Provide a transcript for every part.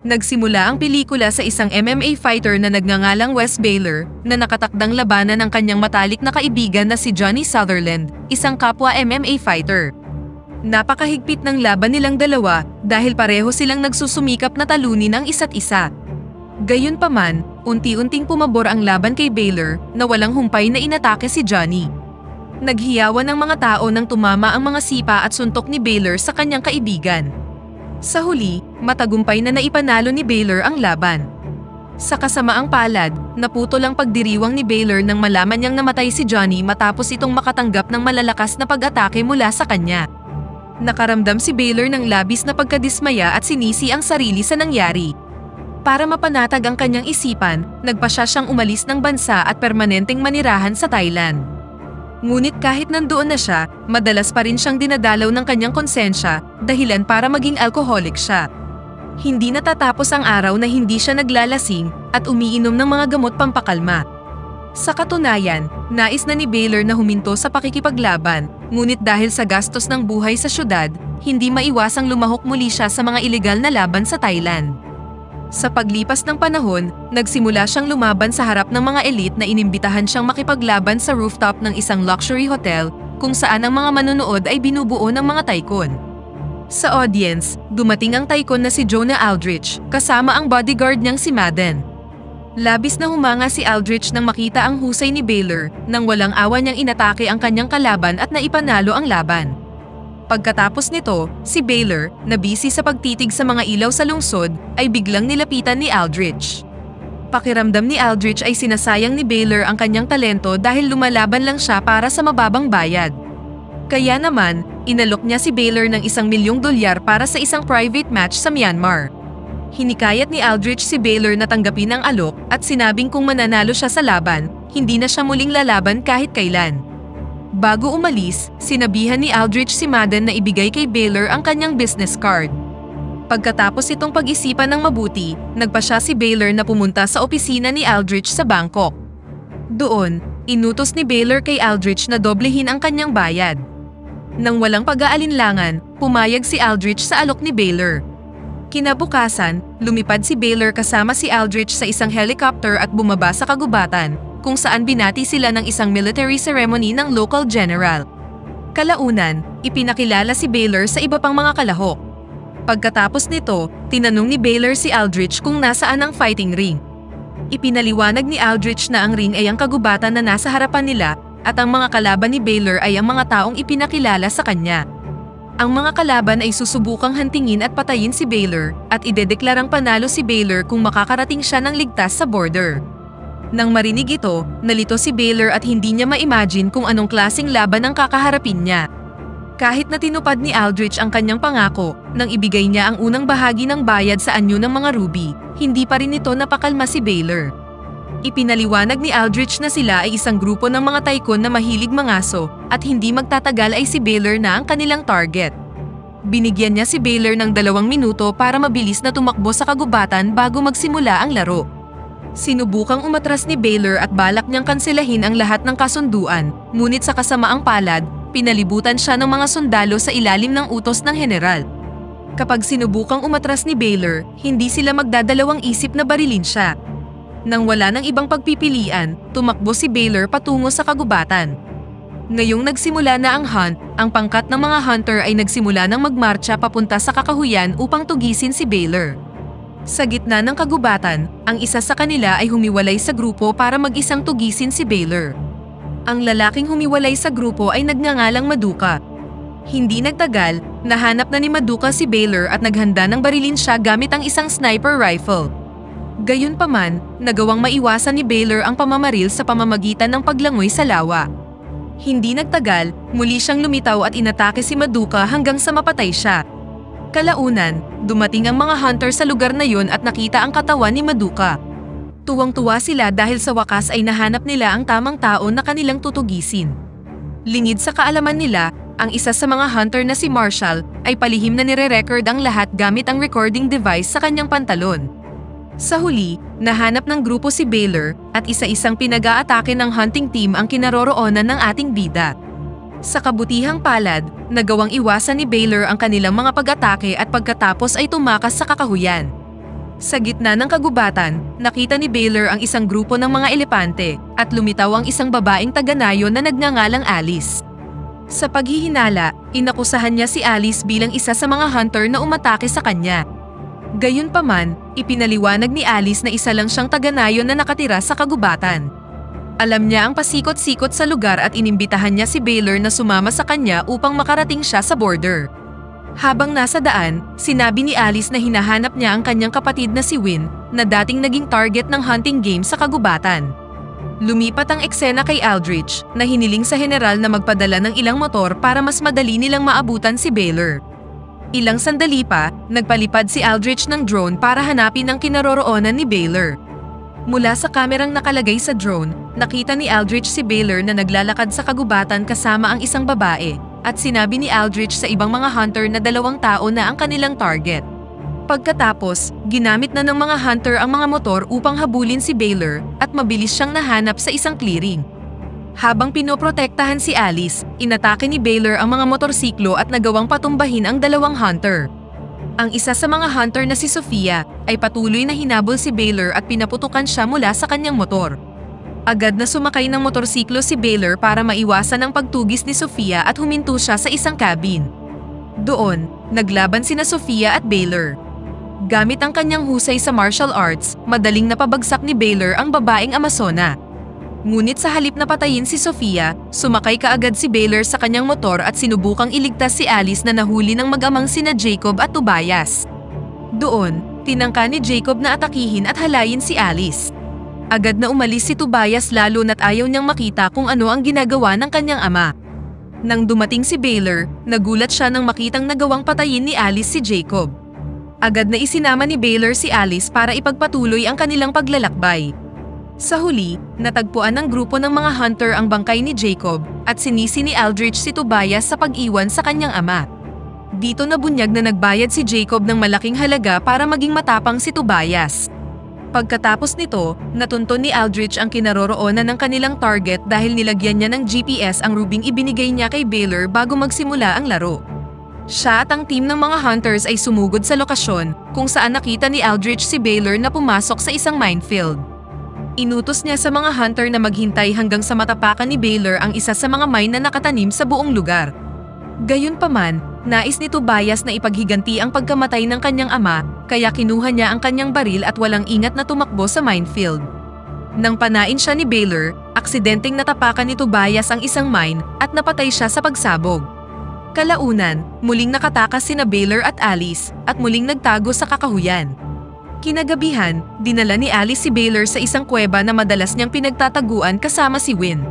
Nagsimula ang pelikula sa isang MMA fighter na nagngangalang Wes Baylor na nakatakdang labanan ng kanyang matalik na kaibigan na si Johnny Sutherland, isang kapwa MMA fighter. Napakahigpit ng laban nilang dalawa dahil pareho silang nagsusumikap na talunin ang isa't isa. Gayunpaman, unti-unting pumabor ang laban kay Baylor na walang humpay na inatake si Johnny. Naghiyawan ang mga tao nang tumama ang mga sipa at suntok ni Baylor sa kanyang kaibigan. Sa huli, matagumpay na naipanalo ni Baylor ang laban. Sa kasamaang palad, naputol ang pagdiriwang ni Baylor nang malaman niyang namatay si Johnny matapos itong makatanggap ng malalakas na pag-atake mula sa kanya. Nakaramdam si Baylor ng labis na pagkadismaya at sinisi ang sarili sa nangyari. Para mapanatag ang kanyang isipan, nagpasya siyang umalis ng bansa at permanenteng manirahan sa Thailand. Ngunit kahit nandoon na siya, madalas pa rin siyang dinadalaw ng kanyang konsensya, dahilan para maging alcoholic siya. Hindi natatapos ang araw na hindi siya naglalasing at umiinom ng mga gamot pampakalma. Sa katunayan, nais na ni Baylor na huminto sa pakikipaglaban, ngunit dahil sa gastos ng buhay sa syudad, hindi maiwasang lumahok muli siya sa mga ilegal na laban sa Thailand. Sa paglipas ng panahon, nagsimula siyang lumaban sa harap ng mga elite na inimbitahan siyang makipaglaban sa rooftop ng isang luxury hotel kung saan ang mga manonood ay binubuo ng mga tycoon. Sa audience, dumating ang tycoon na si Jonah Aldrich kasama ang bodyguard niyang si Madden. Labis na humanga si Aldrich nang makita ang husay ni Baylor nang walang awa niyang inatake ang kanyang kalaban at naipanalo ang laban. Pagkatapos nito, si Baylor, na busy sa pagtitig sa mga ilaw sa lungsod, ay biglang nilapitan ni Aldrich. Pakiramdam ni Aldrich ay sinasayang ni Baylor ang kanyang talento dahil lumalaban lang siya para sa mababang bayad. Kaya naman, inalok niya si Baylor ng $1,000,000 para sa isang private match sa Myanmar. Hinikayat ni Aldrich si Baylor na tanggapin ang alok at sinabing kung mananalo siya sa laban, hindi na siya muling lalaban kahit kailan. Bago umalis, sinabihan ni Aldrich si Madden na ibigay kay Baylor ang kanyang business card. Pagkatapos itong pag-isipan ng mabuti, nagpasya si Baylor na pumunta sa opisina ni Aldrich sa Bangkok. Doon, inutos ni Baylor kay Aldrich na doblehin ang kanyang bayad. Nang walang pag-aalinlangan, pumayag si Aldrich sa alok ni Baylor. Kinabukasan, lumipad si Baylor kasama si Aldrich sa isang helicopter at bumaba sa kagubatan, kung saan binati sila ng isang military ceremony ng local general. Kalaunan, ipinakilala si Baylor sa iba pang mga kalahok. Pagkatapos nito, tinanong ni Baylor si Aldrich kung nasaan ang fighting ring. Ipinaliwanag ni Aldrich na ang ring ay ang kagubatan na nasa harapan nila at ang mga kalaban ni Baylor ay ang mga taong ipinakilala sa kanya. Ang mga kalaban ay susubukang hantingin at patayin si Baylor at idedeklarang panalo si Baylor kung makakarating siya ng ligtas sa border. Nang marinig ito, nalito si Baylor at hindi niya ma-imagine kung anong klaseng laban ang kakaharapin niya. Kahit na tinupad ni Aldrich ang kanyang pangako nang ibigay niya ang unang bahagi ng bayad sa anyo ng mga ruby, hindi pa rin ito napakalma si Baylor. Ipinaliwanag ni Aldrich na sila ay isang grupo ng mga tycoon na mahilig mangaso at hindi magtatagal ay si Baylor na ang kanilang target. Binigyan niya si Baylor ng 2 minuto para mabilis na tumakbo sa kagubatan bago magsimula ang laro. Sinubukang umatras ni Baylor at balak niyang kanselahin ang lahat ng kasunduan, ngunit sa kasamaang palad, pinalibutan siya ng mga sundalo sa ilalim ng utos ng general. Kapag sinubukang umatras ni Baylor, hindi sila magdadalawang isip na barilin siya. Nang wala ng ibang pagpipilian, tumakbo si Baylor patungo sa kagubatan. Ngayong nagsimula na ang hunt, ang pangkat ng mga hunter ay nagsimula ng magmarcha papunta sa kakahuyan upang tugisin si Baylor. Sa gitna ng kagubatan, ang isa sa kanila ay humiwalay sa grupo para mag-isang tugisin si Baylor. Ang lalaking humiwalay sa grupo ay nagngangalang Maduka. Hindi nagtagal, nahanap na ni Maduka si Baylor at naghanda ng barilin siya gamit ang isang sniper rifle. Gayunpaman, nagawang maiwasan ni Baylor ang pamamaril sa pamamagitan ng paglangoy sa lawa. Hindi nagtagal, muli siyang lumitaw at inatake si Maduka hanggang sa mapatay siya. Kalaunan, dumating ang mga hunter sa lugar na yun at nakita ang katawan ni Maduka. Tuwang-tuwa sila dahil sa wakas ay nahanap nila ang tamang tao na kanilang tutugisin. Lingid sa kaalaman nila, ang isa sa mga hunter na si Marshall ay palihim na nire-record ang lahat gamit ang recording device sa kanyang pantalon. Sa huli, nahanap ng grupo si Baylor at isa-isang pinag-aatake ng hunting team ang kinaroroonan ng ating bida. Sa kabutihang palad, nagawang iwasan ni Baylor ang kanilang mga pag-atake at pagkatapos ay tumakas sa kakahuyan. Sa gitna ng kagubatan, nakita ni Baylor ang isang grupo ng mga elepante at lumitaw ang isang babaeng taga-Nayo na nagngangalang Alice. Sa paghihinala, inakusahan niya si Alice bilang isa sa mga hunter na umatake sa kanya. Gayunpaman, ipinaliwanag ni Alice na isa lang siyang taga-Nayo na nakatira sa kagubatan. Alam niya ang pasikot-sikot sa lugar at inimbitahan niya si Baylor na sumama sa kanya upang makarating siya sa border. Habang nasa daan, sinabi ni Alice na hinahanap niya ang kanyang kapatid na si Win, na dating naging target ng hunting game sa kagubatan. Lumipat ang eksena kay Aldrich, na hiniling sa general na magpadala ng ilang motor para mas madali nilang maabutan si Baylor. Ilang sandali pa, nagpalipad si Aldrich ng drone para hanapin ang kinaroroonan ni Baylor. Mula sa kamerang nakalagay sa drone, nakita ni Aldrich si Baylor na naglalakad sa kagubatan kasama ang isang babae, at sinabi ni Aldrich sa ibang mga hunter na 2 tao na ang kanilang target. Pagkatapos, ginamit na ng mga hunter ang mga motor upang habulin si Baylor at mabilis siyang nahanap sa isang clearing. Habang pinoprotektahan si Alice, inatake ni Baylor ang mga motorsiklo at nagawang patumbahin ang 2 hunter. Ang isa sa mga hunter na si Sofia ay patuloy na hinabol si Baylor at pinaputukan siya mula sa kanyang motor. Agad na sumakay ng motorsiklo si Baylor para maiwasan ang pagtugis ni Sofia at huminto siya sa isang cabin. Doon, naglaban sina Sofia at Baylor. Gamit ang kanyang husay sa martial arts, madaling napabagsak ni Baylor ang babaeng Amazona. Ngunit sa halip na patayin si Sofia, sumakay kaagad si Baylor sa kanyang motor at sinubukang iligtas si Alice na nahuli ng mag-amang sina Jacob at Tobias. Doon, tinangka ni Jacob na atakihin at halayin si Alice. Agad na umalis si Tobias lalo na't ayaw niyang makita kung ano ang ginagawa ng kanyang ama. Nang dumating si Baylor, nagulat siya nang makitang nagawang patayin ni Alice si Jacob. Agad na isinama ni Baylor si Alice para ipagpatuloy ang kanilang paglalakbay. Sa huli, natagpuan ng grupo ng mga hunter ang bangkay ni Jacob at sinisi ni Aldrich si Tobias sa pag-iwan sa kanyang ama. Dito nabunyag na nagbayad si Jacob ng malaking halaga para maging matapang si Tobias. Pagkatapos nito, natunton ni Aldrich ang kinaroroonan ng kanilang target dahil nilagyan niya ng GPS ang rubing ibinigay niya kay Baylor bago magsimula ang laro. Siya at ang team ng mga hunters ay sumugod sa lokasyon kung saan nakita ni Aldrich si Baylor na pumasok sa isang minefield. Inutos niya sa mga hunter na maghintay hanggang sa matapakan ni Baylor ang isa sa mga mine na nakatanim sa buong lugar. Gayunpaman, nais ni Tobias na ipaghiganti ang pagkamatay ng kanyang ama, kaya kinuha niya ang kanyang baril at walang ingat na tumakbo sa minefield. Nang panain siya ni Baylor, aksidenteng natapakan ni Tobias ang isang mine at napatay siya sa pagsabog. Kalaunan, muling nakatakas sina Baylor at Alice at muling nagtago sa kakahuyan. Kinagabihan, dinala ni Alice si Baylor sa isang kuweba na madalas niyang pinagtataguan kasama si Win.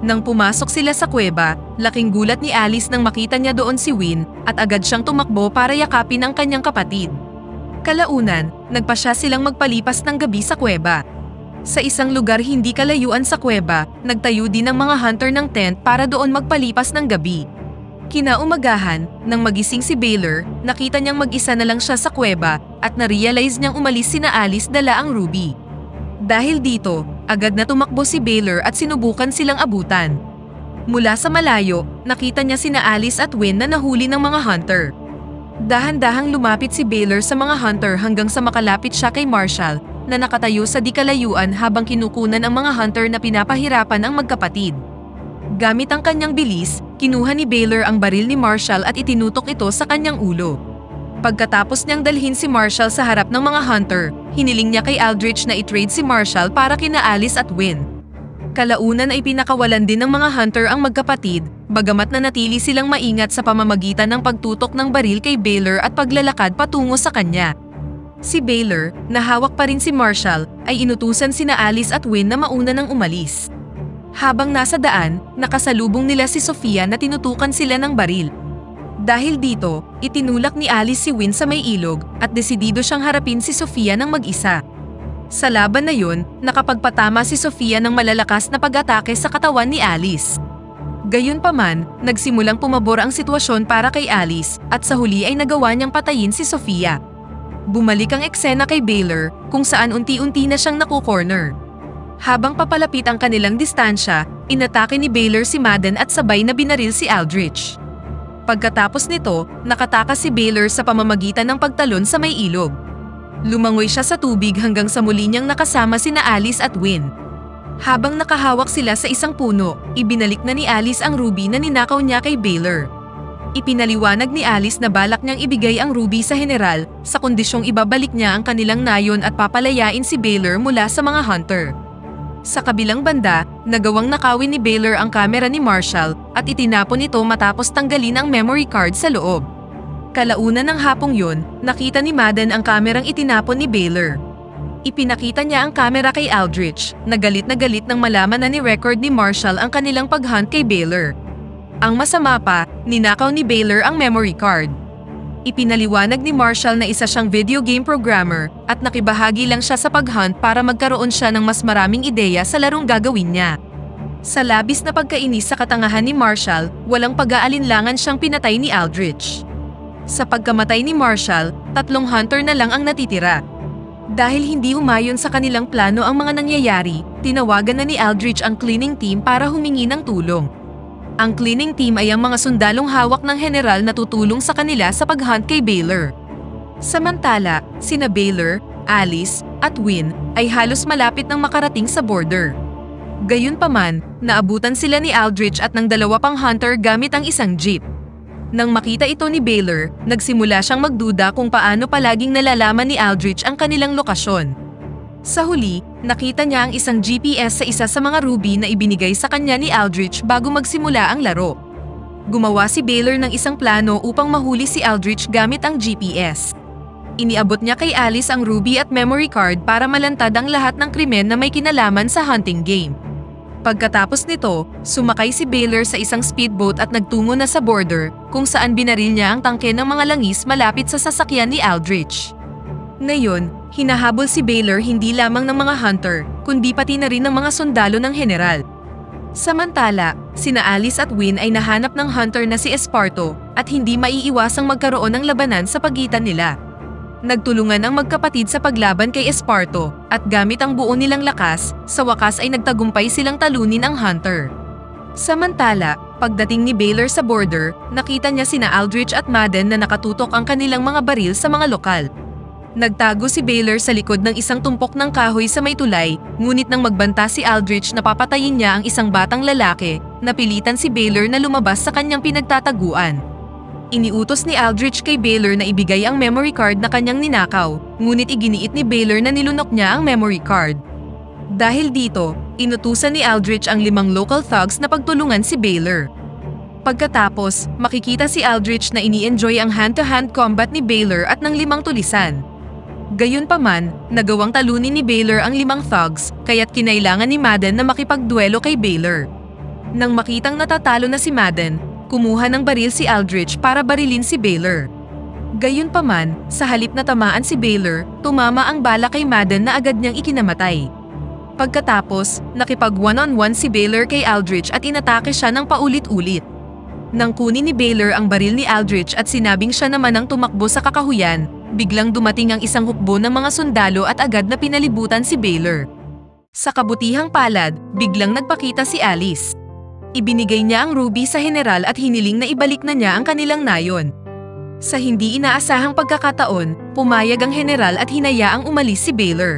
Nang pumasok sila sa kuweba, laking gulat ni Alice nang makita niya doon si Win at agad siyang tumakbo para yakapin ang kanyang kapatid. Kalaunan, nagpasya silang magpalipas ng gabi sa kuweba. Sa isang lugar hindi kalayuan sa kuweba, nagtayo din ng mga hunter ng tent para doon magpalipas ng gabi. Kinaumagahan, nang magising si Baylor, nakita niyang mag-isa na lang siya sa kuweba at na-realize niyang umalis sina Alice dala ang Ruby. Dahil dito, agad na tumakbo si Baylor at sinubukan silang abutan. Mula sa malayo, nakita niya sina Alice at Win na nahuli ng mga hunter. Dahan-dahang lumapit si Baylor sa mga hunter hanggang sa makalapit siya kay Marshall na nakatayo sa di kalayuan habang kinukunan ang mga hunter na pinapahirapan ang magkapatid. Gamit ang kanyang bilis, kinuha ni Baylor ang baril ni Marshall at itinutok ito sa kanyang ulo. Pagkatapos niyang dalhin si Marshall sa harap ng mga hunter, hiniling niya kay Aldrich na i-trade si Marshall para kina Alice at Win. Kalaunan ay pinakawalan din ng mga hunter ang magkapatid, bagamat na natili silang maingat sa pamamagitan ng pagtutok ng baril kay Baylor at paglalakad patungo sa kanya. Si Baylor, na hawak pa rin si Marshall, ay inutusan sina Alice at Win na mauna nang umalis. Habang nasa daan, nakasalubong nila si Sofia na tinutukan sila ng baril. Dahil dito, itinulak ni Alice si Win sa may ilog at desidido siyang harapin si Sofia ng mag-isa. Sa laban na yun, nakapagpatama si Sofia ng malalakas na pag-atake sa katawan ni Alice. Gayunpaman, nagsimulang pumabor ang sitwasyon para kay Alice at sa huli ay nagawa niyang patayin si Sofia. Bumalik ang eksena kay Baylor kung saan unti-unti na siyang nakukorner. Habang papalapit ang kanilang distansya, inatake ni Baylor si Madden at sabay na binaril si Aldrich. Pagkatapos nito, nakatakas si Baylor sa pamamagitan ng pagtalon sa may ilog. Lumangoy siya sa tubig hanggang sa muli niyang nakasama sina Alice at Win. Habang nakahawak sila sa isang puno, ibinalik na ni Alice ang ruby na ninakaw niya kay Baylor. Ipinaliwanag ni Alice na balak niyang ibigay ang ruby sa general sa kondisyong ibabalik niya ang kanilang nayon at papalayain si Baylor mula sa mga hunter. Sa kabilang banda, nagawang nakawin ni Baylor ang kamera ni Marshall at itinapon ito matapos tanggalin ang memory card sa loob. Kalaunan ng hapong yun, nakita ni Madden ang kamerang itinapon ni Baylor. Ipinakita niya ang kamera kay Aldrich, na galit nang malaman na ni-record ni Marshall ang kanilang pag-hunt kay Baylor. Ang masama pa, ninakaw ni Baylor ang memory card. Ipinaliwanag ni Marshall na isa siyang video game programmer at nakibahagi lang siya sa pag-hunt para magkaroon siya ng mas maraming ideya sa larong gagawin niya. Sa labis na pagkainis sa katangahan ni Marshall, walang pag-aalinlangan siyang pinatay ni Aldrich. Sa pagkamatay ni Marshall, 3 hunter na lang ang natitira. Dahil hindi umayon sa kanilang plano ang mga nangyayari, tinawagan na ni Aldrich ang cleaning team para humingi ng tulong. Ang cleaning team ay ang mga sundalong hawak ng general na tutulong sa kanila sa pag-hunt kay Baylor. Samantala, sina Baylor, Alice, at Win ay halos malapit nang makarating sa border. Gayunpaman, naabutan sila ni Aldrich at ng 2 pang hunter gamit ang isang jeep. Nang makita ito ni Baylor, nagsimula siyang magduda kung paano palaging nalalaman ni Aldrich ang kanilang lokasyon. Sa huli, nakita niya ang isang GPS sa isa sa mga ruby na ibinigay sa kanya ni Aldrich bago magsimula ang laro. Gumawa si Baylor ng isang plano upang mahuli si Aldrich gamit ang GPS. Iniabot niya kay Alice ang ruby at memory card para malantad ang lahat ng krimen na may kinalaman sa hunting game. Pagkatapos nito, sumakay si Baylor sa isang speedboat at nagtungo na sa border, kung saan binaril niya ang tangke ng mga langis malapit sa sasakyan ni Aldrich. Ngayon, hinahabol si Baylor hindi lamang ng mga hunter, kundi pati na rin ng mga sundalo ng general. Samantala, sina Alice at Win ay nahanap ng hunter na si Esparto at hindi maiiwasang magkaroon ng labanan sa pagitan nila. Nagtulungan ang magkapatid sa paglaban kay Esparto at gamit ang buo nilang lakas, sa wakas ay nagtagumpay silang talunin ang hunter. Samantala, pagdating ni Baylor sa border, nakita niya sina Aldrich at Madden na nakatutok ang kanilang mga baril sa mga lokal. Nagtago si Baylor sa likod ng isang tumpok ng kahoy sa may tulay, ngunit nang magbanta si Aldrich na papatayin niya ang isang batang lalaki, napilitan si Baylor na lumabas sa kanyang pinagtataguan. Iniutos ni Aldrich kay Baylor na ibigay ang memory card na kanyang ninakaw, ngunit iginiit ni Baylor na nilunok niya ang memory card. Dahil dito, inutusan ni Aldrich ang 5 local thugs na pagtulungan si Baylor. Pagkatapos, makikita si Aldrich na ini-enjoy ang hand-to-hand combat ni Baylor at ng 5 tulisan. Gayunpaman, nagawang talunin ni Baylor ang 5 thugs, kaya't kinailangan ni Madden na makipagduelo kay Baylor. Nang makitang natatalo na si Madden, kumuha ng baril si Aldrich para barilin si Baylor. Gayunpaman, sa halip na tamaan si Baylor, tumama ang bala kay Madden na agad niyang ikinamatay. Pagkatapos, nakipag one-on-one si Baylor kay Aldrich at inatake siya ng paulit-ulit. Nang kunin ni Baylor ang baril ni Aldrich at sinabing siya naman ang tumakbo sa kakahuyan, biglang dumating ang isang hukbo ng mga sundalo at agad na pinalibutan si Baylor. Sa kabutihang palad, biglang nagpakita si Alice. Ibinigay niya ang ruby sa general at hiniling na ibalik na niya ang kanilang nayon. Sa hindi inaasahang pagkakataon, pumayag ang general at hinayaang umalis si Baylor.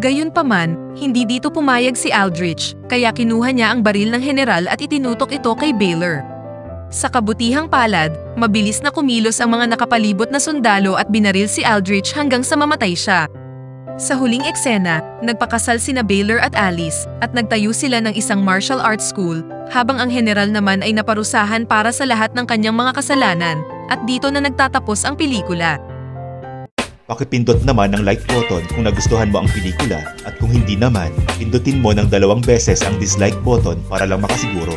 Gayunpaman, hindi dito pumayag si Aldrich, kaya kinuha niya ang baril ng general at itinutok ito kay Baylor. Sa kabutihang palad, mabilis na kumilos ang mga nakapalibot na sundalo at binaril si Aldrich hanggang sa mamatay siya. Sa huling eksena, nagpakasal sina Baylor at Alice at nagtayo sila ng isang martial arts school, habang ang general naman ay naparusahan para sa lahat ng kanyang mga kasalanan, at dito na nagtatapos ang pelikula. Pakipindot naman ang like button kung nagustuhan mo ang pelikula, at kung hindi naman, pindutin mo ng 2 beses ang dislike button para lang makasiguro.